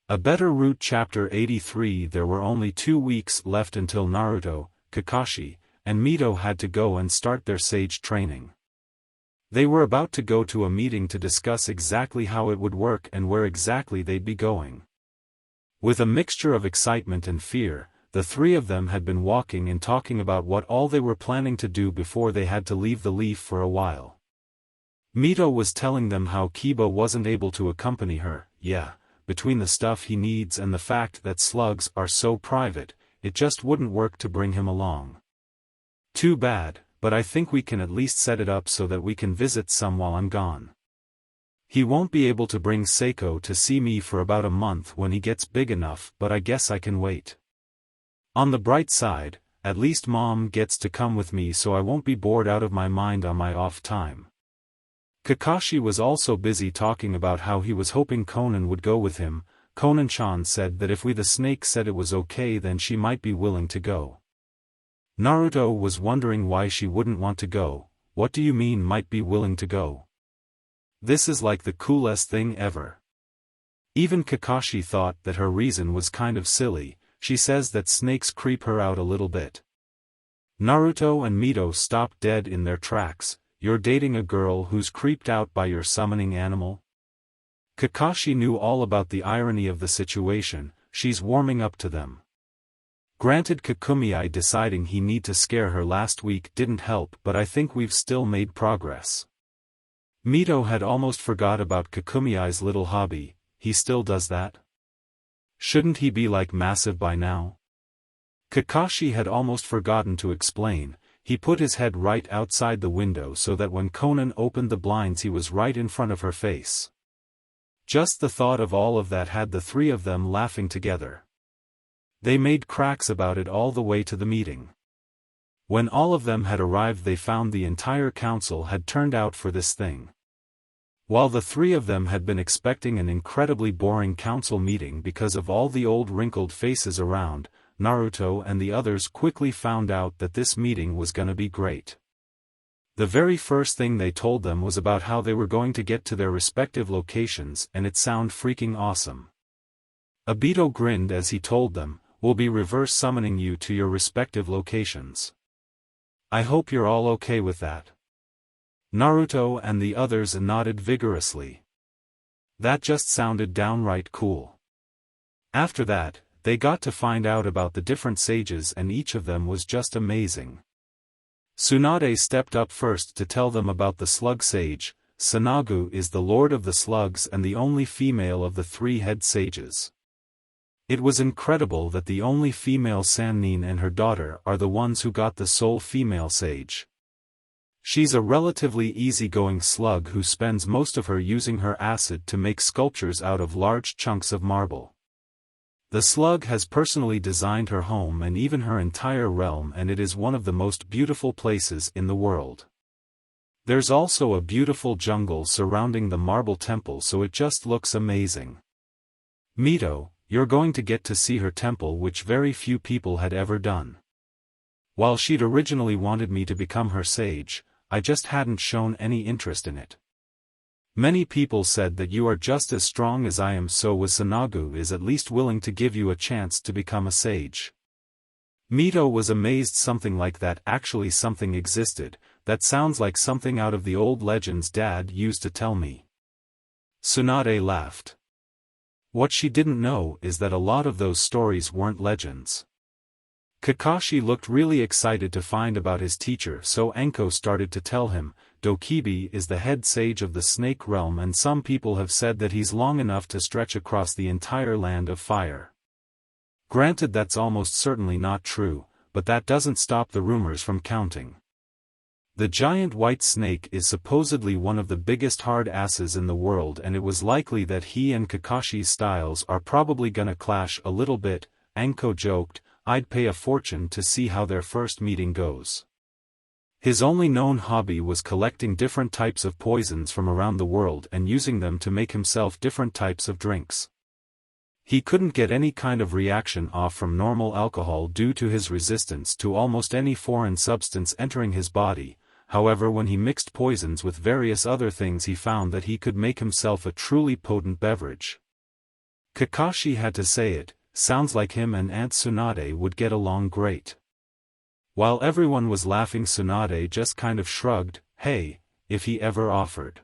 A Better Route Chapter 83. There were only 2 weeks left until Naruto, Kakashi, and Mito had to go and start their sage training. They were about to go to a meeting to discuss exactly how it would work and where exactly they'd be going. With a mixture of excitement and fear, the 3 of them had been walking and talking about what all they were planning to do before they had to leave the leaf for a while. Mito was telling them how Kiba wasn't able to accompany her. Between the stuff he needs and the fact that slugs are so private, it just wouldn't work to bring him along. Too bad, but I think we can at least set it up so that we can visit some while I'm gone. He won't be able to bring Seiko to see me for about a month when he gets big enough, but I guess I can wait. On the bright side, at least Mom gets to come with me so I won't be bored out of my mind on my off time. Kakashi was also busy talking about how he was hoping Konan would go with him. Konan-chan said that if the snake said it was okay then she might be willing to go. Naruto was wondering why she wouldn't want to go. What do you mean might be willing to go? This is like the coolest thing ever. Even Kakashi thought that her reason was kind of silly. She says that snakes creep her out a little bit. Naruto and Mito stopped dead in their tracks. You're dating a girl who's creeped out by your summoning animal? Kakashi knew all about the irony of the situation. She's warming up to them. Granted, Kakumiai deciding he need to scare her last week didn't help, but I think we've still made progress. Mito had almost forgot about Kakumiai's little hobby. He still does that? Shouldn't he be like massive by now? Kakashi had almost forgotten to explain. He put his head right outside the window so that when Konan opened the blinds he was right in front of her face. Just the thought of all of that had the 3 of them laughing together. They made cracks about it all the way to the meeting. When all of them had arrived they found the entire council had turned out for this thing. While the 3 of them had been expecting an incredibly boring council meeting because of all the old wrinkled faces around, Naruto and the others quickly found out that this meeting was gonna be great. The very first thing they told them was about how they were going to get to their respective locations, and it sounded freaking awesome. Obito grinned as he told them, "We'll be reverse summoning you to your respective locations. I hope you're all okay with that." Naruto and the others nodded vigorously. That just sounded downright cool. After that, they got to find out about the different sages and each of them was just amazing. Tsunade stepped up first to tell them about the slug sage. Tsunagu is the lord of the slugs and the only female of the 3 head sages. It was incredible that the only female Sannin and her daughter are the ones who got the sole female sage. She's a relatively easygoing slug who spends most of her using her acid to make sculptures out of large chunks of marble. The slug has personally designed her home and even her entire realm, and it is one of the most beautiful places in the world. There's also a beautiful jungle surrounding the marble temple, so it just looks amazing. Mito, you're going to get to see her temple, which very few people had ever done. While she'd originally wanted me to become her sage, I just hadn't shown any interest in it. Many people said that you are just as strong as I am, so Tsunagu is at least willing to give you a chance to become a sage. Mito was amazed something like that actually something existed. That sounds like something out of the old legends Dad used to tell me. Tsunade laughed. What she didn't know is that a lot of those stories weren't legends. Kakashi looked really excited to find about his teacher, so Anko started to tell him, Dokibi is the head sage of the snake realm and some people have said that he's long enough to stretch across the entire land of fire. Granted, that's almost certainly not true, but that doesn't stop the rumors from counting. The giant white snake is supposedly one of the biggest hard asses in the world, and it was likely that he and Kakashi's styles are probably gonna clash a little bit. Anko joked, I'd pay a fortune to see how their first meeting goes. His only known hobby was collecting different types of poisons from around the world and using them to make himself different types of drinks. He couldn't get any kind of reaction off from normal alcohol due to his resistance to almost any foreign substance entering his body. However, when he mixed poisons with various other things, he found that he could make himself a truly potent beverage. Kakashi had to say it, sounds like him and Aunt Tsunade would get along great. While everyone was laughing, Tsunade just kind of shrugged, hey, if he ever offered.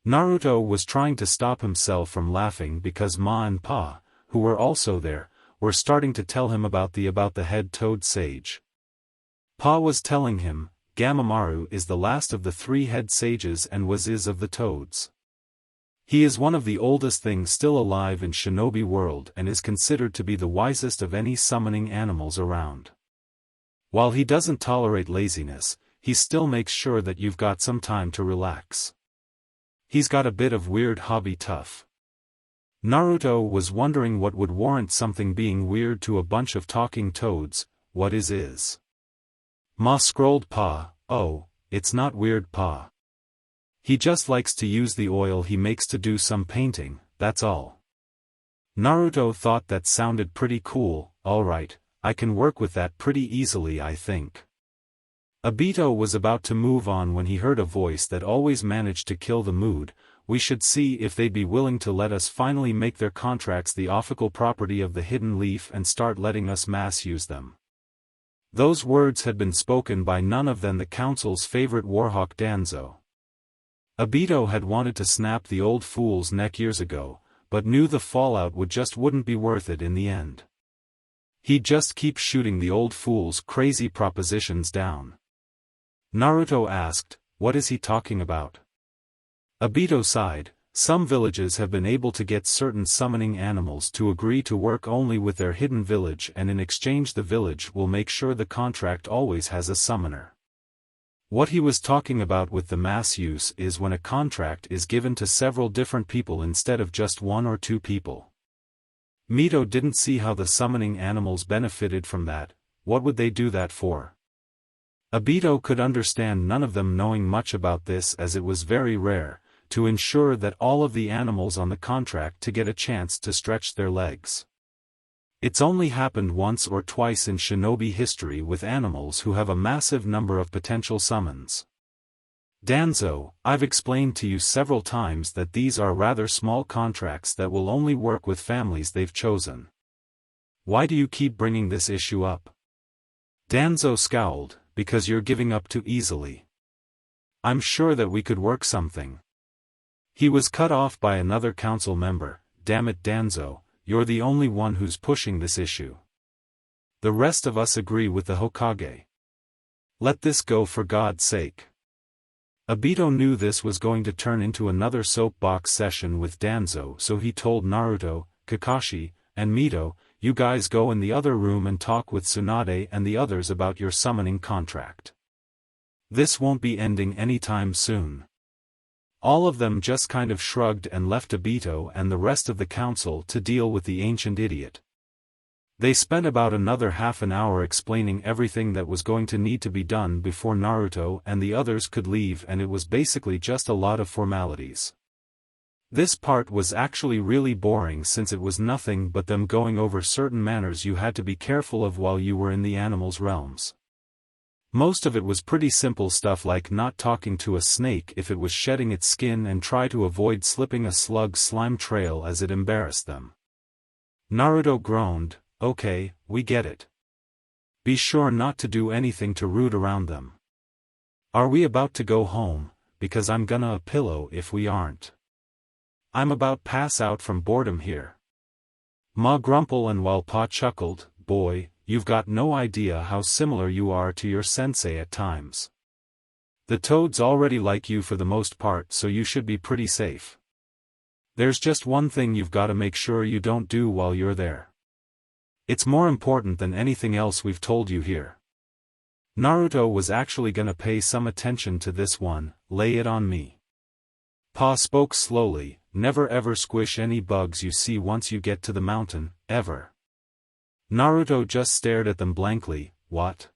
Naruto was trying to stop himself from laughing because Ma and Pa, who were also there, were starting to tell him about the head toad sage. Pa was telling him, Gamamaru is the last of the 3 head sages and is of the toads. He is one of the oldest things still alive in Shinobi world and is considered to be the wisest of any summoning animals around. While he doesn't tolerate laziness, he still makes sure that you've got some time to relax. He's got a bit of weird hobby tough. Naruto was wondering what would warrant something being weird to a bunch of talking toads. What is? Ma scrolled Pa, oh, it's not weird Pa. He just likes to use the oil he makes to do some painting, that's all. Naruto thought that sounded pretty cool. Alright, I can work with that pretty easily, I think. Obito was about to move on when he heard a voice that always managed to kill the mood. We should see if they'd be willing to let us finally make their contracts the official property of the Hidden Leaf and start letting us mass use them. Those words had been spoken by none other than the council's favorite warhawk Danzo. Obito had wanted to snap the old fool's neck years ago, but knew the fallout wouldn't be worth it in the end. He'd just keep shooting the old fool's crazy propositions down. Naruto asked, what is he talking about? Obito sighed, some villages have been able to get certain summoning animals to agree to work only with their hidden village, and in exchange the village will make sure the contract always has a summoner. What he was talking about with the mass use is when a contract is given to several different people instead of just 1 or 2 people. Mito didn't see how the summoning animals benefited from that. What would they do that for? Obito could understand none of them knowing much about this, as it was very rare, to ensure that all of the animals on the contract to get a chance to stretch their legs. It's only happened once or twice in shinobi history with animals who have a massive number of potential summons. Danzo, I've explained to you several times that these are rather small contracts that will only work with families they've chosen. Why do you keep bringing this issue up? Danzo scowled, because you're giving up too easily. I'm sure that we could work something. He was cut off by another council member. Damn it, Danzo, you're the only one who's pushing this issue. The rest of us agree with the Hokage. Let this go for God's sake. Obito knew this was going to turn into another soapbox session with Danzo, so he told Naruto, Kakashi, and Mito, you guys go in the other room and talk with Tsunade and the others about your summoning contract. This won't be ending anytime soon. All of them just kind of shrugged and left Obito and the rest of the council to deal with the ancient idiot. They spent about another half an hour explaining everything that was going to need to be done before Naruto and the others could leave, and it was basically just a lot of formalities. This part was actually really boring since it was nothing but them going over certain manners you had to be careful of while you were in the animals' realms. Most of it was pretty simple stuff like not talking to a snake if it was shedding its skin and try to avoid slipping a slug slime trail as it embarrassed them. Naruto groaned, okay, we get it. Be sure not to do anything to root around them. Are we about to go home? Because I'm gonna a pillow if we aren't. I'm about pass out from boredom here. Ma grumbled, and while Pa chuckled, boy, you've got no idea how similar you are to your sensei at times. The toads already like you for the most part, so you should be pretty safe. There's just one thing you've got to make sure you don't do while you're there. It's more important than anything else we've told you here. Naruto was actually gonna pay some attention to this one. Lay it on me. Pa spoke slowly, never ever squish any bugs you see once you get to the mountain, ever. Naruto just stared at them blankly. What?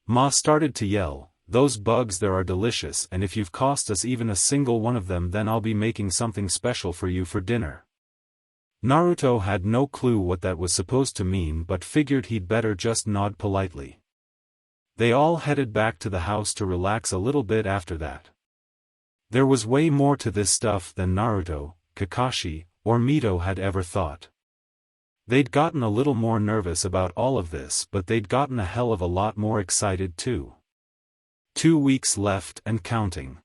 Ma started to yell, those bugs there are delicious, and if you've cost us even a single one of them, then I'll be making something special for you for dinner. Naruto had no clue what that was supposed to mean, but figured he'd better just nod politely. They all headed back to the house to relax a little bit after that. There was way more to this stuff than Naruto, Kakashi, or Mito had ever thought. They'd gotten a little more nervous about all of this, but they'd gotten a hell of a lot more excited too. 2 weeks left and counting.